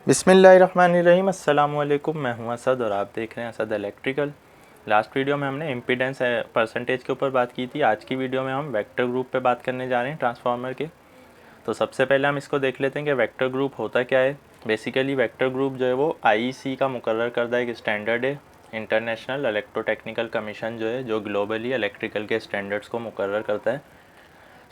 बिस्मिल्लाहिर्रहमानिर्रहीम। अस्सलाम वालेकुम। मैं हूं असद और आप देख रहे हैं असद इलेक्ट्रिकल। लास्ट वीडियो में हमने इम्पीडेंस परसेंटेज के ऊपर बात की थी। आज की वीडियो में हम वेक्टर ग्रुप पे बात करने जा रहे हैं ट्रांसफार्मर के। तो सबसे पहले हम इसको देख लेते हैं कि वेक्टर ग्रुप होता क्या है। बेसिकली वेक्टर ग्रुप जो है वो आईईसी का मुकर्रर करदा एक स्टैंडर्ड है। इंटरनेशनल इलेक्ट्रोटेक्निकल कमीशन जो है, जो ग्लोबली इलेक्ट्रिकल के स्टैंडर्ड्स को मुकर्रर करता है।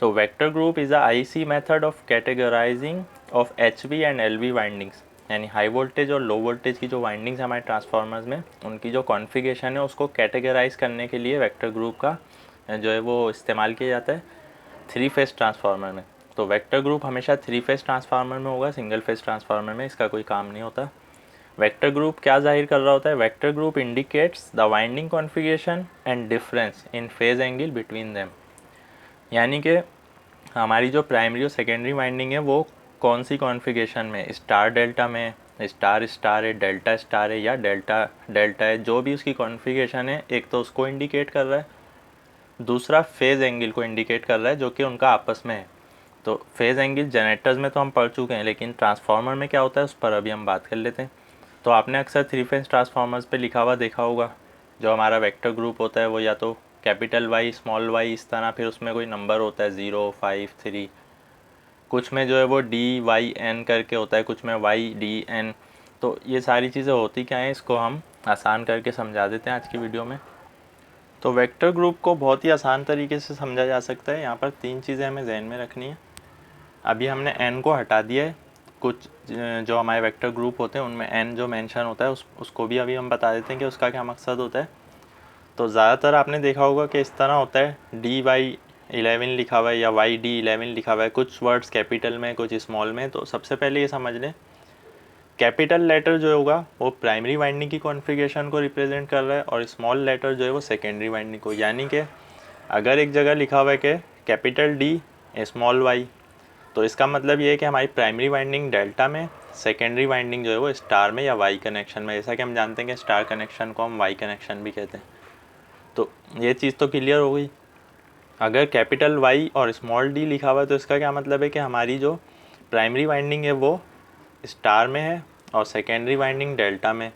तो vector group is a IC method of categorising of HV and LV windings, यानी हाई वोल्टेज और लो वोल्टेज की जो वाइंडिंग्स हमारे ट्रांसफार्मर्स में उनकी जो कॉन्फ़िगरेशन है उसको कैटेगराइज करने के लिए वेक्टर ग्रुप का जो है वो इस्तेमाल किया जाता है थ्री फेस ट्रांसफार्मर में। तो वेक्टर ग्रुप हमेशा थ्री फेस ट्रांसफार्मर में होगा, सिंगल फेस ट्रांसफार्मर में इसका कोई काम नहीं होता। वेक्टर ग्रुप क्या जाहिर कर रहा होता है? Vector group indicates the winding configuration and difference in phase angle between them, यानी कि हमारी जो प्राइमरी और सेकेंडरी वाइंडिंग है वो कौन सी कॉन्फ़िगरेशन में, स्टार डेल्टा में, स्टार स्टार है, डेल्टा स्टार है या डेल्टा डेल्टा है, जो भी उसकी कॉन्फ़िगरेशन है एक तो उसको इंडिकेट कर रहा है, दूसरा फेज़ एंगल को इंडिकेट कर रहा है जो कि उनका आपस में है। तो फेज़ एंगल जनरेटर्स में तो हम पढ़ चुके हैं, लेकिन ट्रांसफार्मर में क्या होता है उस पर अभी हम बात कर लेते हैं। तो आपने अक्सर थ्री फेज ट्रांसफार्मर्स पे लिखा हुआ देखा होगा, जो हमारा वेक्टर ग्रुप होता है वो या तो कैपिटल वाई स्मॉल वाई इस तरह, फिर उसमें कोई नंबर होता है 0 5 3, कुछ में जो है वो डी वाई एन करके होता है, कुछ में वाई डी एन। तो ये सारी चीज़ें होती क्या हैं, इसको हम आसान करके समझा देते हैं आज की वीडियो में। तो वेक्टर ग्रुप को बहुत ही आसान तरीके से समझा जा सकता है। यहाँ पर तीन चीज़ें हमें जहन में रखनी है। अभी हमने एन को हटा दिया है, कुछ जो हमारे वेक्टर ग्रुप होते हैं उनमें एन जो मेंशन होता है उसको भी अभी हम बता देते हैं कि उसका क्या मकसद होता है। तो ज़्यादातर आपने देखा होगा कि इस तरह होता है, डी वाई 11 लिखा हुआ है या वाई डी 11 लिखा हुआ है, कुछ वर्ड्स कैपिटल में कुछ स्मॉल में। तो सबसे पहले ये समझ लें, कैपिटल लेटर जो होगा वो प्राइमरी वाइंडिंग की कॉन्फ़िगरेशन को रिप्रेजेंट कर रहा है और स्मॉल लेटर जो है वो सेकेंडरी वाइंडिंग को। यानी कि अगर एक जगह लिखा हुआ है कि कैपिटल डी स्मॉल वाई, तो इसका मतलब ये है कि हमारी प्राइमरी वाइंडिंग डेल्टा में, सेकेंडरी वाइंडिंग जो है वो स्टार में या वाई कनेक्शन में। जैसा कि हम जानते हैं कि स्टार कनेक्शन को हम वाई कनेक्शन भी कहते हैं। तो ये चीज़ तो क्लियर हो गई। अगर कैपिटल वाई और स्मॉल डी लिखा हुआ है तो इसका क्या मतलब है कि हमारी जो प्राइमरी वाइंडिंग है वो स्टार में है और सेकेंडरी वाइंडिंग डेल्टा में।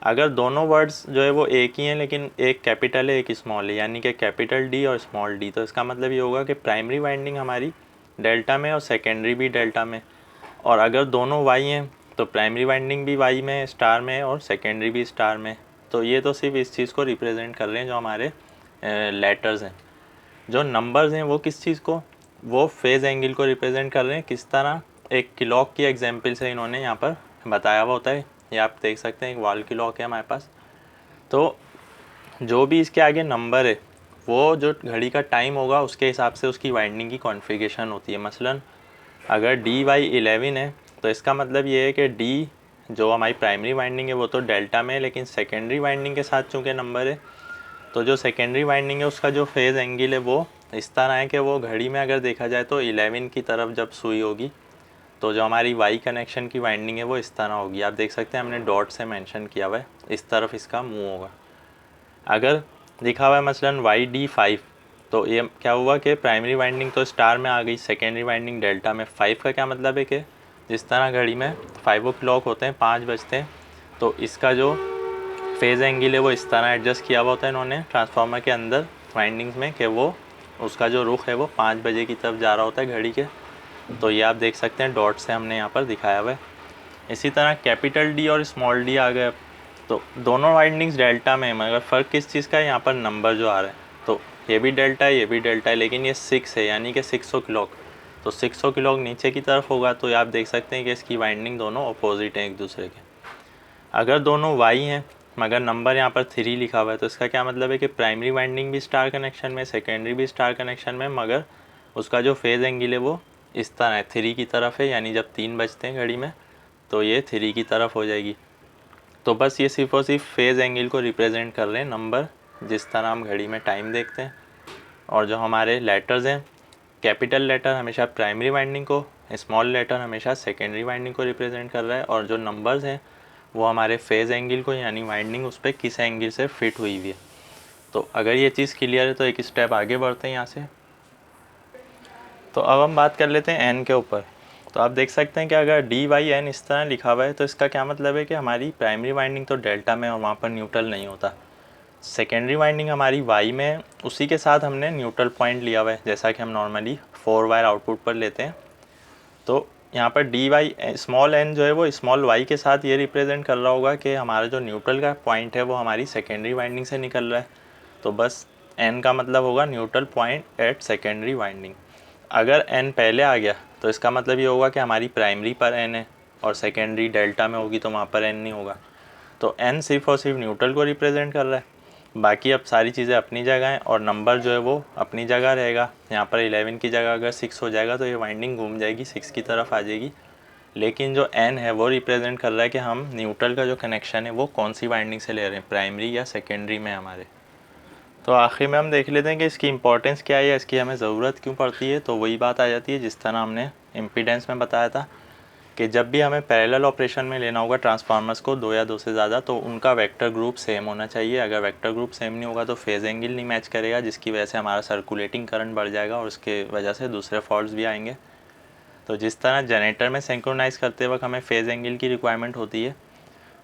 अगर दोनों वर्ड्स जो है वो एक ही हैं लेकिन एक कैपिटल है एक स्मॉल है, यानी कि कैपिटल डी और स्मॉल डी, तो इसका मतलब ये होगा कि प्राइमरी वाइंडिंग हमारी डेल्टा में और सेकेंडरी भी डेल्टा में। और अगर दोनों वाई हैं तो प्राइमरी वाइंडिंग भी वाई में स्टार में और सेकेंडरी भी स्टार में। तो ये तो सिर्फ इस चीज़ को रिप्रेजेंट कर रहे हैं जो हमारे लेटर्स हैं। जो नंबर्स हैं वो किस चीज़ को, वो फेज़ एंगल को रिप्रेजेंट कर रहे हैं। किस तरह, एक क्लॉक की एग्जांपल से इन्होंने यहाँ पर बताया हुआ होता है। ये आप देख सकते हैं, एक वॉल क्लॉक है हमारे पास। तो जो भी इसके आगे नंबर है वो जो घड़ी का टाइम होगा उसके हिसाब से उसकी वाइंडिंग की कॉन्फ़िगरेशन होती है। मसलन अगर डी वाई 11 है तो इसका मतलब ये है कि डी जो हमारी प्राइमरी वाइंडिंग है वो तो डेल्टा में है, लेकिन सेकेंडरी वाइंडिंग के साथ चूँकि नंबर है तो जो सेकेंडरी वाइंडिंग है उसका जो फेज़ एंगल है वो इस तरह है कि वो घड़ी में अगर देखा जाए तो 11 की तरफ जब सुई होगी तो जो हमारी वाई कनेक्शन की वाइंडिंग है वो इस तरह होगी। आप देख सकते हैं हमने डॉट से मेंशन किया हुआ है, इस तरफ इसका मुंह होगा। अगर लिखा हुआ है मसलन वाई डी 5, तो ये क्या हुआ कि प्राइमरी वाइंडिंग तो स्टार में आ गई, सेकेंडरी वाइंडिंग डेल्टा में। 5 का क्या मतलब है कि जिस तरह घड़ी में 5 o'clock होते हैं, 5 बजते हैं, तो इसका जो फेज़ एंगल है वो इस तरह एडजस्ट किया हुआ होता है इन्होंने ट्रांसफार्मर के अंदर वाइंडिंग्स में कि वो उसका जो रुख है वो 5 बजे की तरफ जा रहा होता है घड़ी के। तो ये आप देख सकते हैं डॉट से हमने यहाँ पर दिखाया हुआ है। इसी तरह कैपिटल डी और स्मॉल डी आ गए, तो दोनों वाइंडिंग्स डेल्टा में है, मगर फ़र्क किस चीज़ का है, यहाँ पर नंबर जो आ रहा है। तो ये भी डेल्टा है ये भी डेल्टा है, लेकिन ये 6 है यानी कि 6 o'clock। तो 6 o'clock नीचे की तरफ होगा, तो आप देख सकते हैं कि इसकी वाइंडिंग दोनों अपोजिट हैं एक दूसरे के। अगर दोनों वाई हैं मगर नंबर यहाँ पर 3 लिखा हुआ है तो इसका क्या मतलब है कि प्राइमरी वाइंडिंग भी स्टार कनेक्शन में, सेकेंडरी भी स्टार कनेक्शन में, मगर उसका जो फेज़ एंगल है वो इस तरह है, 3 की तरफ है। यानी जब 3 बजते हैं घड़ी में तो ये 3 की तरफ हो जाएगी। तो बस ये सिर्फ और सिर्फ फेज़ एंगल को रिप्रेजेंट कर रहे हैं नंबर, जिस तरह हम घड़ी में टाइम देखते हैं। और जो हमारे लेटर्स हैं, कैपिटल लेटर हमेशा प्राइमरी वाइंडिंग को, स्मॉल लेटर हमेशा सेकेंडरी वाइंडिंग को रिप्रेजेंट कर रहा है, और जो नंबर्स हैं वो हमारे फेज़ एंगल को, यानी वाइंडिंग उस पर किस एंगल से फिट हुई हुई है। तो अगर ये चीज़ क्लियर है तो एक स्टेप आगे बढ़ते हैं यहाँ से। तो अब हम बात कर लेते हैं एन के ऊपर। तो आप देख सकते हैं कि अगर डी वाई एन इस तरह लिखा हुआ है तो इसका क्या मतलब है कि हमारी प्राइमरी वाइंडिंग तो डेल्टा में और वहाँ पर न्यूट्रल नहीं होता। सेकेंडरी वाइंडिंग हमारी वाई में, उसी के साथ हमने न्यूट्रल पॉइंट लिया हुआ है, जैसा कि हम नॉर्मली 4 वायर आउटपुट पर लेते हैं। तो यहाँ पर डी वाई स्मॉल एन जो है वो स्मॉल वाई के साथ ये रिप्रेजेंट कर रहा होगा कि हमारा जो न्यूट्रल का पॉइंट है वो हमारी सेकेंडरी वाइंडिंग से निकल रहा है। तो बस एन का मतलब होगा neutral point at secondary winding. अगर एन पहले आ गया तो इसका मतलब ये होगा कि हमारी प्राइमरी पर एन है और सेकेंडरी डेल्टा में होगी तो वहाँ पर एन नहीं होगा। तो एन सिर्फ और सिर्फ न्यूट्रल को रिप्रेजेंट कर रहा है, बाकी अब सारी चीज़ें अपनी जगह हैं और नंबर जो है वो अपनी जगह रहेगा। यहाँ पर 11 की जगह अगर 6 हो जाएगा तो ये वाइंडिंग घूम जाएगी, 6 की तरफ आ जाएगी। लेकिन जो एन है वो रिप्रेजेंट कर रहा है कि हम न्यूट्रल का जो कनेक्शन है वो कौन सी वाइंडिंग से ले रहे हैं, प्राइमरी या सेकेंडरी में हमारे। तो आखिर में हम देख लेते हैं कि इसकी इंपॉर्टेंस क्या है या इसकी हमें ज़रूरत क्यों पड़ती है। तो वही बात आ जाती है जिस तरह हमने इम्पीडेंस में बताया था कि जब भी हमें पैरेलल ऑपरेशन में लेना होगा ट्रांसफार्मर्स को, दो या दो से ज़्यादा, तो उनका वेक्टर ग्रुप सेम होना चाहिए। अगर वेक्टर ग्रुप सेम नहीं होगा तो फेज़ एंगल नहीं मैच करेगा, जिसकी वजह से हमारा सर्कुलेटिंग करंट बढ़ जाएगा और उसके वजह से दूसरे फॉल्ट्स भी आएंगे। तो जिस तरह जनरेटर में सिंक्रोनाइज़ करते वक्त हमें फेज़ एंगल की रिक्वायरमेंट होती है,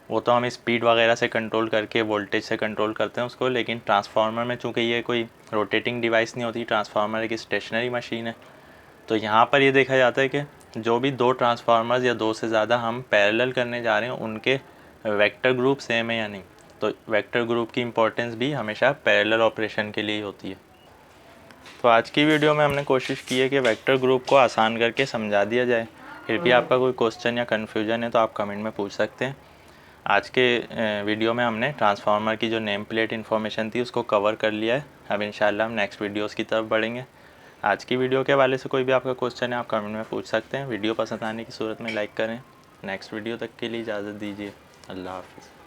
वो तो हम स्पीड वगैरह से कंट्रोल करके वोल्टेज से कंट्रोल करते हैं उसको, लेकिन ट्रांसफार्मर में चूँकि ये कोई रोटेटिंग डिवाइस नहीं होती, ट्रांसफार्मर एक स्टेशनरी मशीन है, तो यहाँ पर ये देखा जाता है कि जो भी दो ट्रांसफार्मर्स या दो से ज़्यादा हम पैरेलल करने जा रहे हैं उनके वेक्टर ग्रुप सेम है या नहीं। तो वेक्टर ग्रुप की इम्पोर्टेंस भी हमेशा पैरेलल ऑपरेशन के लिए ही होती है। तो आज की वीडियो में हमने कोशिश की है कि वेक्टर ग्रुप को आसान करके समझा दिया जाए। फिर भी आपका कोई क्वेश्चन या कन्फ्यूजन है तो आप कमेंट में पूछ सकते हैं। आज के वीडियो में हमने ट्रांसफार्मर की जो नेम प्लेट इन्फॉर्मेशन थी उसको कवर कर लिया है। अब इंशाल्लाह हम नेक्स्ट वीडियोस की तरफ बढ़ेंगे। आज की वीडियो के हवाले से कोई भी आपका क्वेश्चन है आप कमेंट में पूछ सकते हैं। वीडियो पसंद आने की सूरत में लाइक करें। नेक्स्ट वीडियो तक के लिए इजाज़त दीजिए। अल्लाह हाफ़िज़।